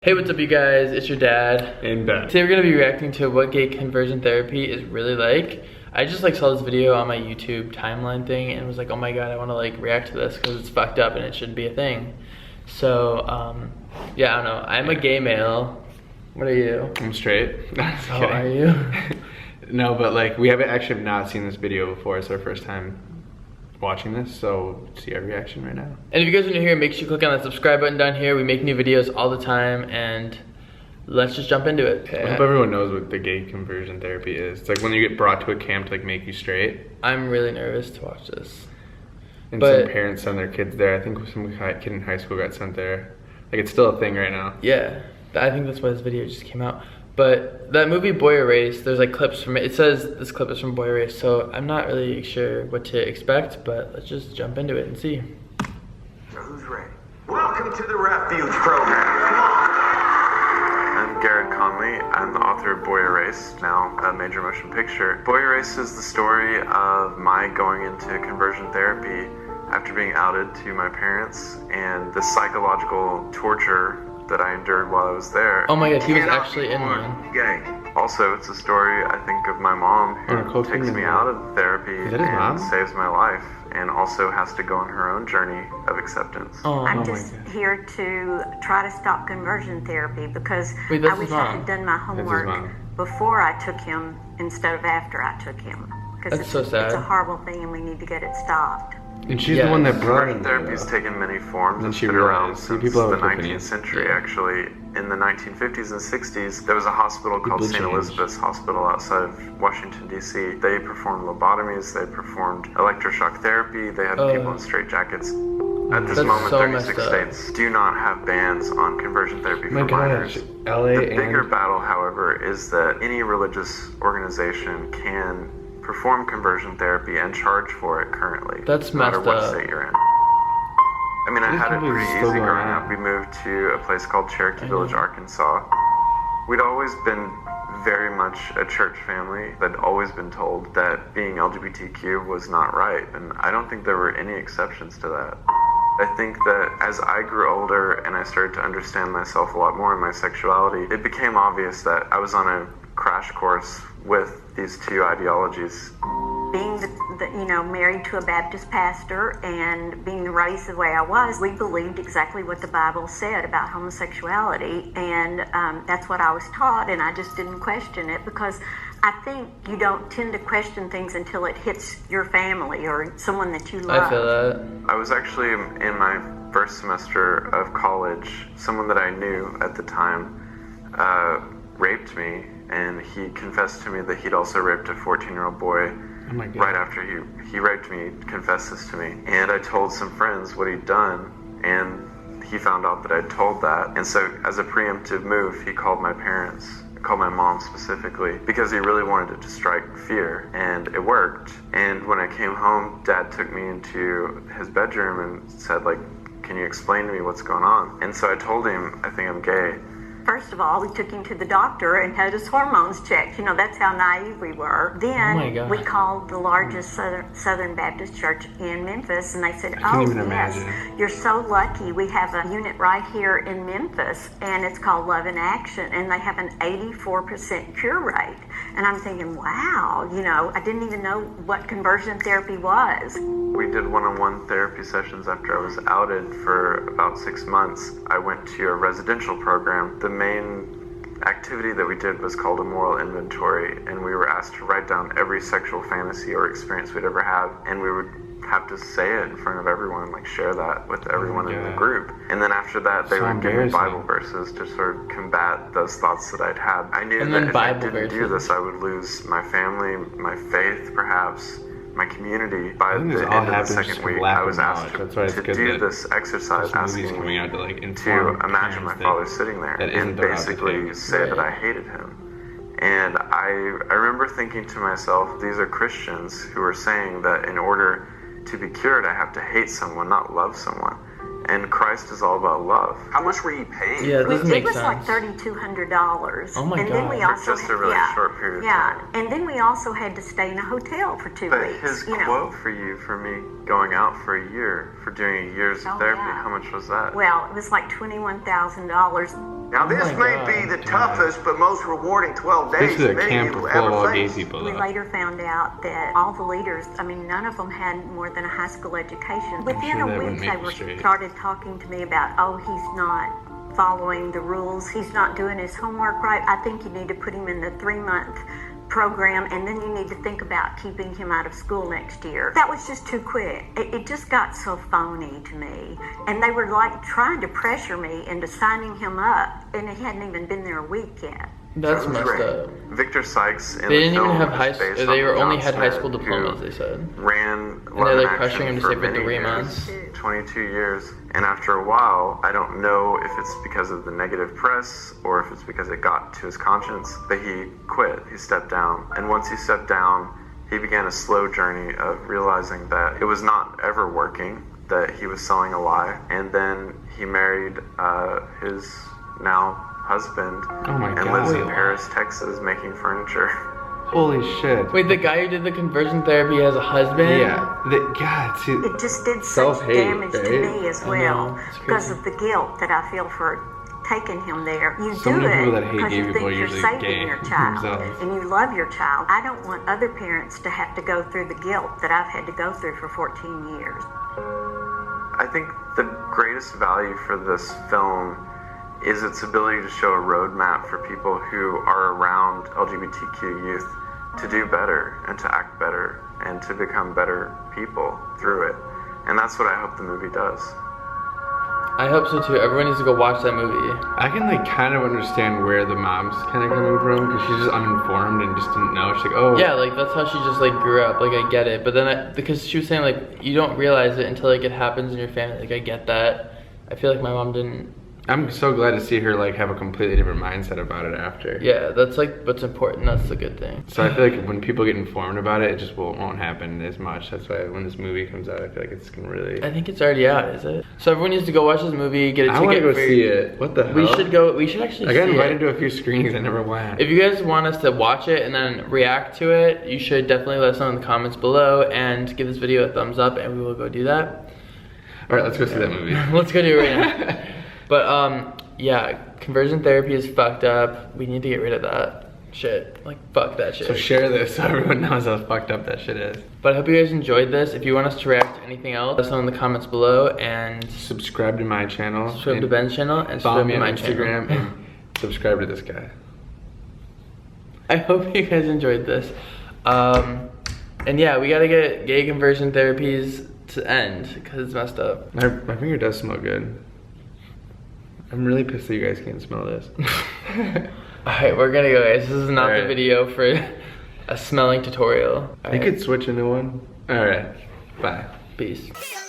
Hey, what's up you guys? It's your dad. And Ben. Today we're going to be reacting to what gay conversion therapy is really like. I just saw this video on my YouTube timeline thing and was like, oh my god, I want to react to this because it's fucked up and it shouldn't be a thing. So, yeah, I don't know. I'm a gay male. What are you? I'm straight. Oh, are you? No, but we haven't actually not seen this video before. It's our first time watching this, so see our reaction right now. And if you guys are new here, make sure you click on that subscribe button down here. We make new videos all the time, and let's just jump into it. I hope everyone knows what the gay conversion therapy is. It's like when you get brought to a camp to make you straight. I'm really nervous to watch this. And some parents send their kids there. I think some kid in high school got sent there. It's still a thing right now. Yeah, I think that's why this video just came out. But that movie Boy Erased, there's clips from it. It says this clip is from Boy Erased, so I'm not really sure what to expect, but let's just jump into it and see. So who's ready? Welcome to the Refuge Program. Come on. I'm Garrett Conley. I'm the author of Boy Erased, now a major motion picture. Boy Erased is the story of my going into conversion therapy after being outed to my parents and the psychological torture that I endured while I was there. Oh my god, he was actually in one. Gay. Also, it's a story, I think, of my mom who takes me out of therapy and saves my life, and also has to go on her own journey of acceptance. I'm just here to try to stop conversion therapy because I wish I had done my homework before I took him instead of after I took him. That's so sad. It's a horrible thing and we need to get it stopped. And she's the one that brought conversion therapy has taken many forms. It's been around since the 19th century, actually. In the 1950s and 60s, there was a hospital called St. Elizabeth's Hospital outside of Washington, D.C. They performed lobotomies, they performed electroshock therapy, they had people in straitjackets. At this moment, 36 states do not have bans on conversion therapy for minors. The bigger battle, however, is that any religious organization can perform conversion therapy and charge for it currently. That's no matter messed what up. state you're in. I mean, I had it pretty easy growing up. We moved to a place called Cherokee Village, Arkansas. We'd always been very much a church family. I'd always been told that being LGBTQ was not right, and I don't think there were any exceptions to that. I think that as I grew older and I started to understand myself a lot more and my sexuality, it became obvious that I was on a crash course with these two ideologies. Being married to a Baptist pastor and being raised the way I was, we believed exactly what the Bible said about homosexuality, and that's what I was taught, and I just didn't question it because I think you don't tend to question things until it hits your family or someone that you love. I feel that. I was actually in my first semester of college. Someone that I knew at the time raped me, and he confessed to me that he'd also raped a 14-year-old boy. Oh my God. Right after he raped me, confessed this to me. And I told some friends what he'd done, and he found out that I'd told that. And so as a preemptive move, he called my parents, called my mom specifically, because he really wanted it to strike fear, and it worked. And when I came home, Dad took me into his bedroom and said, can you explain to me what's going on? And so I told him, I think I'm gay. First of all, we took him to the doctor and had his hormones checked. That's how naive we were. Then we called the largest Southern Baptist church in Memphis, and they said, oh, yes, you're so lucky. We have a unit right here in Memphis, and it's called Love in Action, and they have an 84% cure rate. And I'm thinking, wow, I didn't even know what conversion therapy was. We did one-on-one therapy sessions after I was outed for about 6 months. I went to a residential program. The main activity that we did was called a moral inventory, and we were asked to write down every sexual fantasy or experience we'd ever had, and we would have to say it in front of everyone, share that with everyone in the group. And then after that, they would give me Bible verses to sort of combat those thoughts that I'd had. I knew that if I didn't do this, I would lose my family, my faith, perhaps, my community. By the end of the second week, I was asked to do this exercise, asking me to imagine my father sitting there and basically say that I hated him. And I remember thinking to myself, these are Christians who are saying that in order to be cured, I have to hate someone, not love someone. And Christ is all about love. How much were you paying? Yeah, it was like $3,200. Oh my God. Then we also just a really short period of time. And then we also had to stay in a hotel for 2 weeks. But his quote for you, for me going out for a year, for doing years of therapy, how much was that? Well, it was like $21,000. Now, this may be the toughest but most rewarding 12 days this is a many camp will full of ever all gay face. people, We though. later found out that all the leaders, I mean, none of them had more than a high school education. Within sure that a wouldn't week, make they you were straight. started talking to me about, oh, he's not following the rules. He's not doing his homework right. I think you need to put him in the 3-month program, and then you need to think about keeping him out of school next year. That was just too quick. It just got so phony to me. And they were like trying to pressure me into signing him up, and he hadn't even been there a week yet. That's messed up. Victor Sykes in They the didn't even film have is high based school. on They were only John had high Smith, school who diplomas, they said. ran And they're like Lebanon pressuring him to for stay for many 3 years, months. 22 years. And after a while, I don't know if it's because of the negative press or if it's because it got to his conscience, but he quit. He stepped down. And once he stepped down, he began a slow journey of realizing that it was not ever working, that he was selling a lie. And then he married his now husband and lives in Paris, Texas, making furniture. Holy shit. Wait, the guy who did the conversion therapy has a husband? Yeah. God, see, It just did such self-hate, damage to right? me as I well know, it's because crazy. of the guilt that I feel for taking him there. You So do many people it that hate because gay you people think are you're usually saving gay your child themselves. and you love your child. I don't want other parents to have to go through the guilt that I've had to go through for 14 years. I think the greatest value for this film is its ability to show a roadmap for people who are around LGBTQ youth to do better and to act better and to become better people through it. And that's what I hope the movie does. I hope so too. Everyone needs to go watch that movie. I can like kind of understand where the mom's kind of coming from because she's just uninformed and just didn't know. She's like, oh. Yeah, like that's how she just like grew up. Like I get it, but then because she was saying like you don't realize it until like it happens in your family. Like I get that. I feel like my mom didn't. I'm so glad to see her like have a completely different mindset about it after. Yeah, that's like what's important. That's the good thing. So I feel like when people get informed about it, it just won't happen as much. That's why when this movie comes out, I feel like it's gonna really. I think it's already out, is it? So everyone needs to go watch this movie. Get a ticket. I want to go for- see it. What the hell? We should go. We should actually. I got see invited it. to a few screenings. I never went. If you guys want us to watch it and then react to it, you should definitely let us know in the comments below and give this video a thumbs up, and we will go do that. All right, let's go see that movie. Let's go do it right now. But yeah, conversion therapy is fucked up. We need to get rid of that shit. Like, fuck that shit. So share this so everyone knows how fucked up that shit is. But I hope you guys enjoyed this. If you want us to react to anything else, let us know in the comments below and Subscribe to my channel. subscribe to and Ben's channel and follow subscribe me to on my Instagram channel. and subscribe to this guy. I hope you guys enjoyed this. And yeah, we gotta get gay conversion therapies to end because it's messed up. My finger does smell good. I'm really pissed that you guys can't smell this. Alright, we're gonna go, guys. This is not the Alright. video for a smelling tutorial. You could switch into one. All right, bye. Peace. Feel